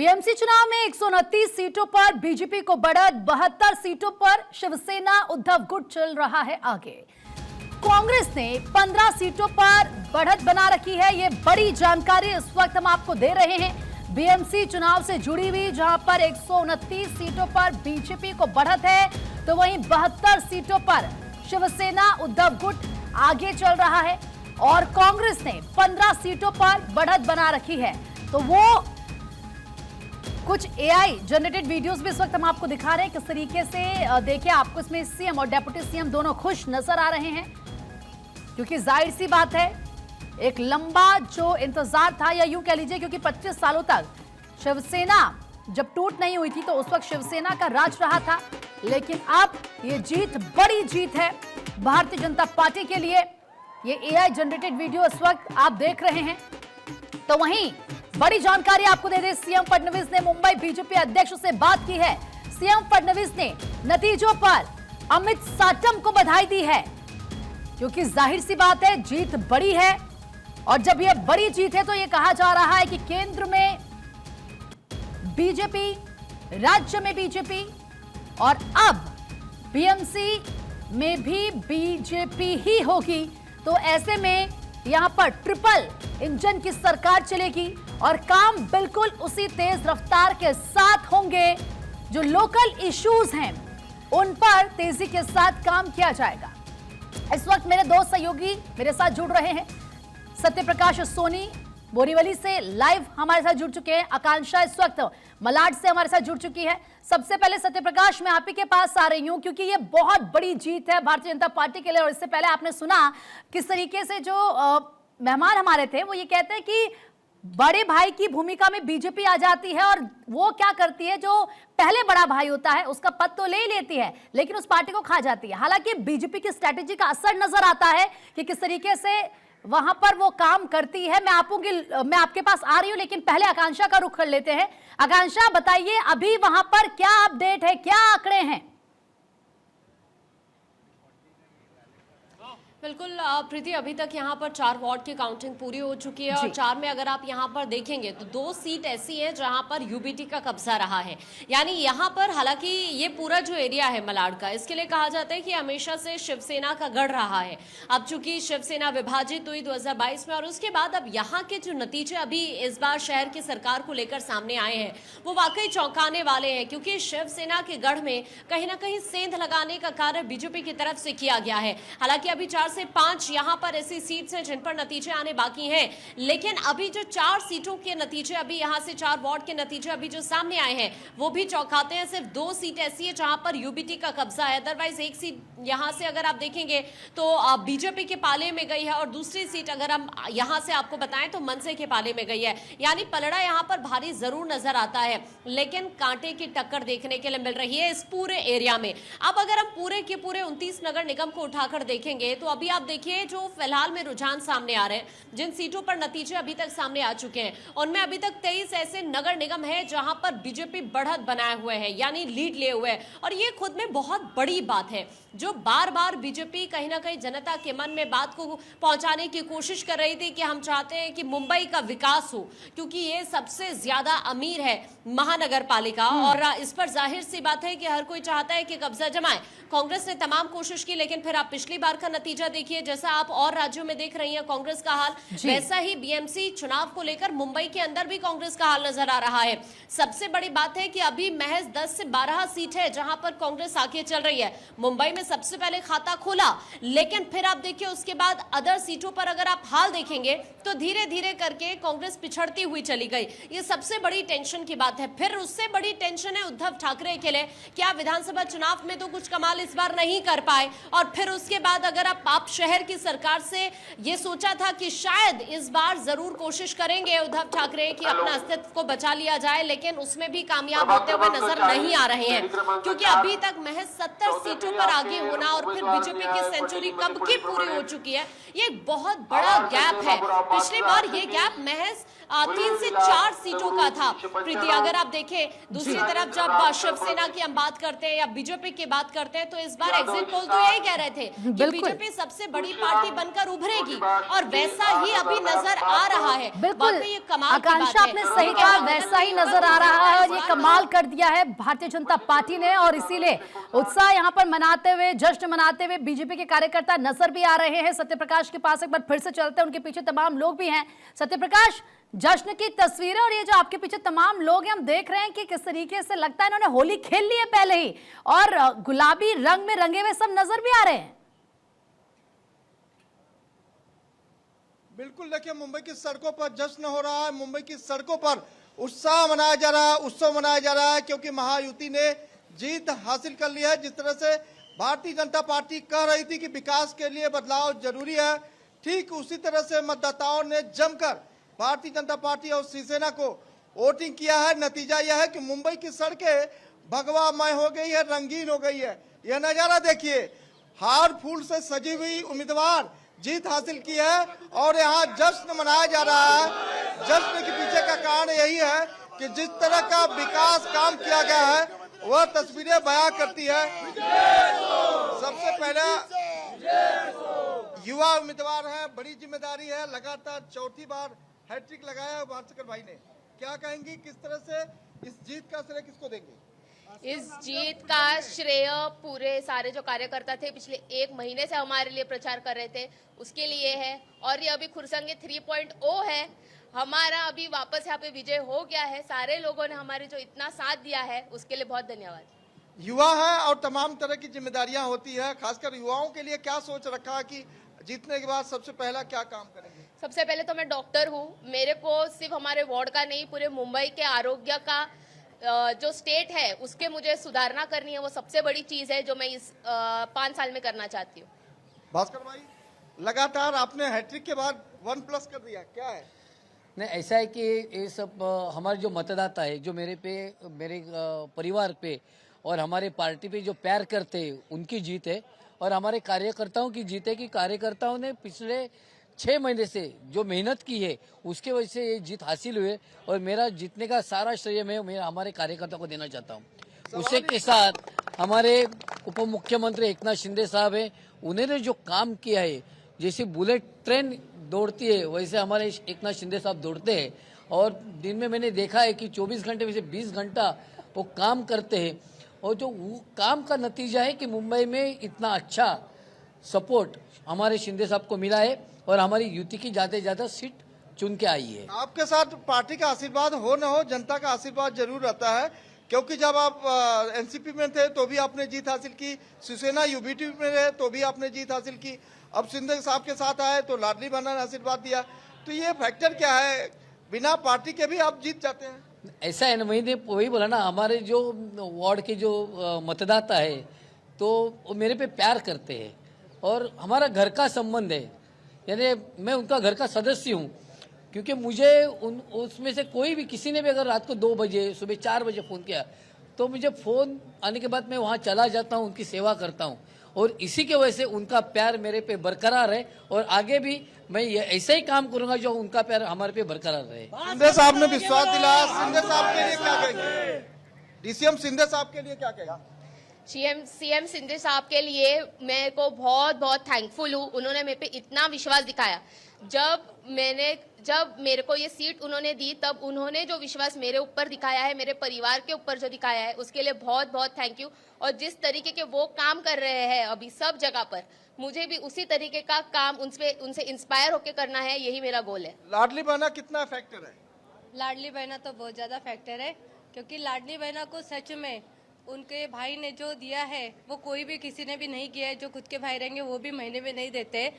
BMC चुनाव में 129 सीटों पर बीजेपी को बढ़त, 72 सीटों पर शिवसेना उद्धव गुट चल रहा है आगे। कांग्रेस ने 15 सीटों पर बढ़त बना रखी है। ये बड़ी जानकारी इस वक्त हम आपको दे रहे हैं बीएमसी चुनाव से जुड़ी हुई, जहां पर 129 सीटों पर बीजेपी को बढ़त है, तो वहीं 72 सीटों पर शिवसेना उद्धव गुट आगे चल रहा है और कांग्रेस ने 15 सीटों पर बढ़त बना रखी है। तो वो कुछ एआई जनरेटेड वीडियोस भी इस वक्त हम आपको दिखा रहे हैं किस तरीके से। देखिए, आपको इसमें सीएम और डेप्यूटी सीएम दोनों खुश नजर आ रहे हैं, क्योंकि जाहिर सी बात है एक लंबा जो इंतजार था, या यूं कह लीजिए क्योंकि 25 सालों तक शिवसेना जब टूट नहीं हुई थी तो उस वक्त शिवसेना का राज रहा था, लेकिन अब ये जीत बड़ी जीत है भारतीय जनता पार्टी के लिए। ये एआई जनरेटेड वीडियो इस वक्त आप देख रहे हैं। तो वहीं बड़ी जानकारी आपको दे दें, सीएम फडणवीस ने मुंबई बीजेपी अध्यक्ष से बात की है। सीएम फडणवीस ने नतीजों पर अमित साटम को बधाई दी है, क्योंकि जाहिर सी बात है जीत बड़ी है, और जब यह बड़ी जीत है तो यह कहा जा रहा है कि केंद्र में बीजेपी, राज्य में बीजेपी और अब बीएमसी में भी बीजेपी ही होगी। तो ऐसे में यहां पर ट्रिपल इंजन की सरकार चलेगी और काम बिल्कुल उसी तेज रफ्तार के साथ होंगे। जो लोकल इश्यूज हैं उन पर तेजी के साथ काम किया जाएगा। इस वक्त मेरे दो सहयोगी मेरे साथ जुड़ रहे हैं। सत्य प्रकाश सोनी बोरीवली से लाइव हमारे साथ जुड़ चुके हैं। आकांक्षा इस वक्त मलाड से हमारे साथ जुड़ चुकी है। सबसे पहले सत्य प्रकाश, मैं आप ही के पास आ रही हूं, क्योंकि ये बहुत बड़ी जीत है भारतीय जनता पार्टी के लिए। और इससे पहले आपने सुना किस तरीके से जो मेहमान हमारे थे वो ये कहते हैं कि बड़े भाई की भूमिका में बीजेपी आ जाती है, और वो क्या करती है, जो पहले बड़ा भाई होता है उसका पद तो ले ही लेती है लेकिन उस पार्टी को खा जाती है। हालांकि बीजेपी की स्ट्रैटेजी का असर नजर आता है कि किस तरीके से वहां पर वो काम करती है। मैं आपके पास आ रही हूं, लेकिन पहले आकांक्षा का रुख कर लेते हैं। आकांक्षा, बताइए अभी वहां पर क्या अपडेट है, क्या आंकड़े हैं? बिल्कुल प्रीति, अभी तक यहाँ पर 4 वार्ड की काउंटिंग पूरी हो चुकी है और 4 में अगर आप यहाँ पर देखेंगे तो 2 सीट ऐसी हैं जहाँ पर यूबीटी का कब्जा रहा है। यानी यहाँ पर, हालांकि ये पूरा जो एरिया है मलाड का, इसके लिए कहा जाता है कि हमेशा से शिवसेना का गढ़ रहा है। अब चूंकि शिवसेना विभाजित हुई 2022 में, और उसके बाद अब यहाँ के जो नतीजे अभी इस बार शहर की सरकार को लेकर सामने आए हैं वो वाकई चौंकाने वाले हैं, क्योंकि शिवसेना के गढ़ में कहीं ना कहीं सेंध लगाने का कार्य बीजेपी की तरफ से किया गया है। हालांकि अभी 4 से 5 यहां पर ऐसी सीट्स हैं जिन पर नतीजे आने बाकी हैं, लेकिन अभी जो 4 सीटों के नतीजे, अभी यहां से 4 वार्ड के नतीजे अभी जो सामने आए हैं वो भी चौंकाते हैं। सिर्फ 2 सीट ऐसी है जहां पर यूबीटी का कब्जा है, अदरवाइज 1 सीट यहां से अगर आप देखेंगे तो बीजेपी के पाले में गई है, और दूसरी सीट अगर हम यहां से आपको बताएं तो मनसे के पाले में गई है। यानी पलड़ा यहां पर भारी जरूर नजर आता है, लेकिन कांटे की टक्कर देखने के लिए मिल रही है इस पूरे एरिया में। अब अगर हम पूरे के पूरे 29 नगर निगम को उठाकर देखेंगे तो अभी आप देखिए जो फिलहाल में रुझान सामने आ रहे हैं, जिन सीटों पर नतीजे अभी तक सामने आ चुके हैं, उनमें अभी तक 23 ऐसे नगर निगम है जहां पर बीजेपी बढ़त बनाए हुए है, यानी लीड लिए हुए है। और ये खुद में बहुत बड़ी बात है, जो बार बार बीजेपी कहीं ना कहीं जनता के मन में बात को पहुंचाने की कोशिश कर रही थी कि हम चाहते हैं कि मुंबई का विकास हो, क्योंकि ये सबसे ज्यादा अमीर है महानगर पालिका, और इस पर जाहिर सी बात है कि हर कोई चाहता है कि कब्जा जमाए। कांग्रेस ने तमाम कोशिश की, लेकिन फिर आप पिछली बार का नतीजा देखिए, जैसा आप और राज्यों में देख रही हैं कांग्रेस का हाल, वैसा ही बीएमसी चुनाव को लेकर मुंबई के अंदर भी कांग्रेस का हाल नजर आ रहा है। सबसे बड़ी बात है कि अभी महज 10 से 12 सीट है जहां पर कांग्रेस आगे चल रही है। मुंबई में सबसे पहले खाता खोला, लेकिन फिर आप देखिए उसके बाद अदर सीटों पर अगर आप हाल देखेंगे तो धीरे धीरे करके कांग्रेस पिछड़ती हुई चली गई। ये सबसे बड़ी टेंशन की बात है। फिर उससे बड़ी टेंशन है उद्धव ठाकरे के लिए, क्या विधानसभा चुनाव में तो कुछ कमाल इस बार नहीं कर पाए, और फिर उसके बाद अगर आप शहर की सरकार से ये सोचा था कि शायद इस बार जरूर कोशिश करेंगे उद्धव ठाकरे कि अपना अस्तित्व को बचा लिया जाए, लेकिन उसमें भी कामयाब होते हुए नजर नहीं आ रहे हैं, क्योंकि अभी तक महज 70 सीटों पर आगे होना और फिर बीजेपी की सेंचुरी कब की पूरी हो चुकी है, ये बहुत बड़ा गैप है। पिछली बार ये गैप महज 3 से 4 सीटों का था। प्रीति, अगर आप देखें दूसरी तरफ जब शिवसेना की हम बात करते हैं या बीजेपी की बात करते हैं तो इस बार एग्जिट पोल तो यही कह रहे थे कि बीजेपी सबसे सबसे बड़ी पार्टी बनकर उभरेगी, और वैसा ही अभी नजर आ रहा है। बिल्कुल वाकई ये कमाल की बात आकांक्षा, है। आपने सही कहा, वैसा ही नजर आ रहा है और ये कमाल कर दिया है भारतीय जनता पार्टी ने। और इसीलिए उत्साह यहाँ पर मनाते हुए, जश्न मनाते हुए बीजेपी के कार्यकर्ता नजर भी आ रहे हैं। सत्यप्रकाश के पास एक बार फिर से चलते हैं, उनके पीछे तमाम लोग भी हैं। सत्यप्रकाश, जश्न की तस्वीरें और ये जो आपके पीछे तमाम लोग हैं, हम देख रहे हैं कि किस तरीके से लगता है इन्होंने होली खेल ली है पहले ही, और गुलाबी रंग में रंगे हुए सब नजर भी आ रहे हैं। बिल्कुल, देखिए मुंबई की सड़कों पर जश्न हो रहा है, मुंबई की सड़कों पर उत्साह मनाया जा रहा है, उत्सव मनाया जा रहा है, क्योंकि महायुति ने जीत हासिल कर ली है। जिस तरह से भारतीय जनता पार्टी कह रही थी कि विकास के लिए बदलाव जरूरी है, ठीक उसी तरह से मतदाताओं ने जमकर भारतीय जनता पार्टी और शिवसेना को वोटिंग किया है। नतीजा यह है कि मुंबई की सड़कें भगवामय हो गई है, रंगीन हो गई है। यह नजारा देखिए, हार फूल से सजी हुई उम्मीदवार जीत हासिल की है और यहाँ जश्न मनाया जा रहा है। जश्न के पीछे का कारण यही है कि जिस तरह का विकास काम किया गया है वह तस्वीरें बयां करती है। सबसे पहले युवा उम्मीदवार है, बड़ी जिम्मेदारी है, लगातार चौथी बार हैट्रिक लगाया है भास्कर भाई ने। क्या कहेंगी, किस तरह से इस जीत का श्रेय किसको देंगे? इस जीत का श्रेय पूरे सारे जो कार्यकर्ता थे पिछले एक महीने से हमारे लिए प्रचार कर रहे थे उसके लिए है। और ये अभी खुरसंगे 3.0 है, हमारा अभी वापस यहाँ पे विजय हो गया है। सारे लोगों ने हमारे जो इतना साथ दिया है उसके लिए बहुत धन्यवाद। युवा है और तमाम तरह की जिम्मेदारियां होती है, खासकर युवाओं के लिए क्या सोच रखा है कि जीतने के बाद सबसे पहला क्या काम करेंगे? सबसे पहले तो मैं डॉक्टर हूँ, मेरे को सिर्फ हमारे वार्ड का नहीं पूरे मुंबई के आरोग्य का जो स्टेट है उसके मुझे सुधारना करनी है। वो सबसे बड़ी चीज है जो मैं इस 5 साल में करना चाहती हूँ। भास्कर भाई, लगातार आपने हैट्रिक के बाद 1+ कर दिया, क्या है? नहीं, ऐसा है कि ये सब हमारे जो मतदाता है, जो मेरे परिवार पे और हमारे पार्टी पे जो प्यार करते हैं उनकी जीत है, और हमारे कार्यकर्ताओं की जीत है कि कार्यकर्ताओं ने पिछले 6 महीने से जो मेहनत की है उसके वजह से ये जीत हासिल हुई है। और मेरा जीतने का सारा श्रेय मैं हमारे कार्यकर्ताओं को देना चाहता हूँ। उसी के साथ हमारे उप मुख्यमंत्री एकनाथ शिंदे साहब हैं, उन्होंने जो काम किया है, जैसे बुलेट ट्रेन दौड़ती है वैसे हमारे एकनाथ शिंदे साहब दौड़ते हैं। और दिन में मैंने देखा है कि 24 घंटे में से 20 घंटा वो काम करते हैं, और जो वो काम का नतीजा है कि मुंबई में इतना अच्छा सपोर्ट हमारे शिंदे साहब को मिला है और हमारी युति की ज़्यादा से ज़्यादा सीट चुन के आई है। आपके साथ पार्टी का आशीर्वाद हो न हो, जनता का आशीर्वाद जरूर रहता है, क्योंकि जब आप एनसीपी में थे तो भी आपने जीत हासिल की, शिवसेना यूबीटी में रहे तो भी आपने जीत हासिल की, अब शिंदे साहब के साथ आए तो लाडली बहना ने आशीर्वाद दिया। तो ये फैक्टर क्या है, बिना पार्टी के भी आप जीत जाते हैं? ऐसा है ना, मैंने वही बोला ना, हमारे जो वार्ड के जो मतदाता है तो वो मेरे पे प्यार करते हैं और हमारा घर का संबंध है, यानी मैं उनका घर का सदस्य हूँ। क्योंकि मुझे उसमें से कोई भी, किसी ने भी अगर रात को 2 बजे सुबह 4 बजे फ़ोन किया तो मुझे फ़ोन आने के बाद मैं वहाँ चला जाता हूँ, उनकी सेवा करता हूँ, और इसी के वजह से उनका प्यार मेरे पे बरकरार है। और आगे भी मैं ऐसा ही काम करूंगा जो उनका प्यार हमारे पे बरकरार रहे। शिंदे साहब ने विश्वास दिलाया, शिंदे साहब के लिए क्या कहेंगे? डीसीएम शिंदे साहब के लिए क्या कहेंगे? सीएम शिंदे साहब के लिए मैं को बहुत बहुत थैंकफुल हूँ। उन्होंने मेरे पे इतना विश्वास दिखाया। जब मेरे को ये सीट उन्होंने दी तब उन्होंने जो विश्वास मेरे ऊपर दिखाया है, मेरे परिवार के ऊपर जो दिखाया है, उसके लिए बहुत बहुत थैंक यू। और जिस तरीके के वो काम कर रहे हैं अभी सब जगह पर, मुझे भी उसी तरीके का काम उनसे इंस्पायर होकर करना है, यही मेरा गोल है। लाडली बहना कितना फैक्टर है? लाडली बहना तो बहुत ज़्यादा फैक्टर है, क्योंकि लाडली बहना को सच में उनके भाई ने जो दिया है वो कोई भी किसी ने भी नहीं किया है। जो खुद के भाई रहेंगे वो भी महीने में नहीं देते,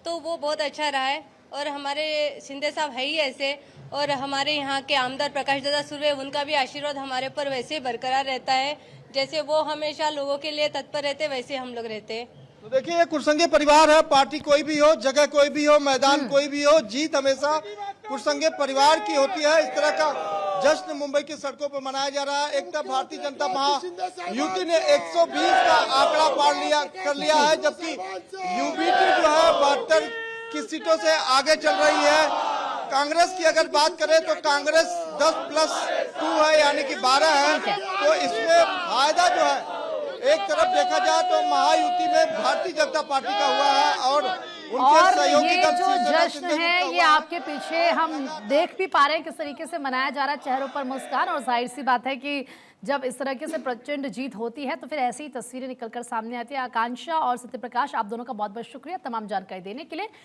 तो वो बहुत अच्छा रहा है। और हमारे शिंदे साहब है ही ऐसे, और हमारे यहाँ के आमदार प्रकाश दादा सुर्वे, उनका भी आशीर्वाद हमारे ऊपर वैसे ही बरकरार रहता है। जैसे वो हमेशा लोगों के लिए तत्पर रहते वैसे हम लोग रहते हैं। तो देखिए, ये कुरसंगे परिवार है, पार्टी कोई भी हो, जगह कोई भी हो, मैदान कोई भी हो, जीत हमेशा कुरसंगे परिवार की होती है। इस तरह का जश्न मुंबई की सड़कों पर मनाया जा रहा है। एक तरफ भारतीय जनता महायुति ने 120 का आंकड़ा कर लिया है, जबकि यूबीटी जो है 72 की सीटों से आगे चल रही है। कांग्रेस की अगर बात करें तो कांग्रेस 10+2 है, यानी कि 12 है। तो इसमें फायदा जो है एक तरफ देखा जाए तो महायुति में भारतीय जनता पार्टी का हुआ है और उनके और सहयोगी ये दल जो शिवसेना जश्न शिंदे है गुट का ये हुआ है। आपके पीछे हम देख भी पा रहे हैं किस तरीके से मनाया जा रहा है, चेहरों पर मुस्कान। और जाहिर सी बात है कि जब इस तरीके से प्रचंड जीत होती है तो फिर ऐसी ही तस्वीरें निकलकर सामने आती है। आकांक्षा और सत्यप्रकाश, आप दोनों का बहुत बहुत शुक्रिया तमाम जानकारी देने के लिए।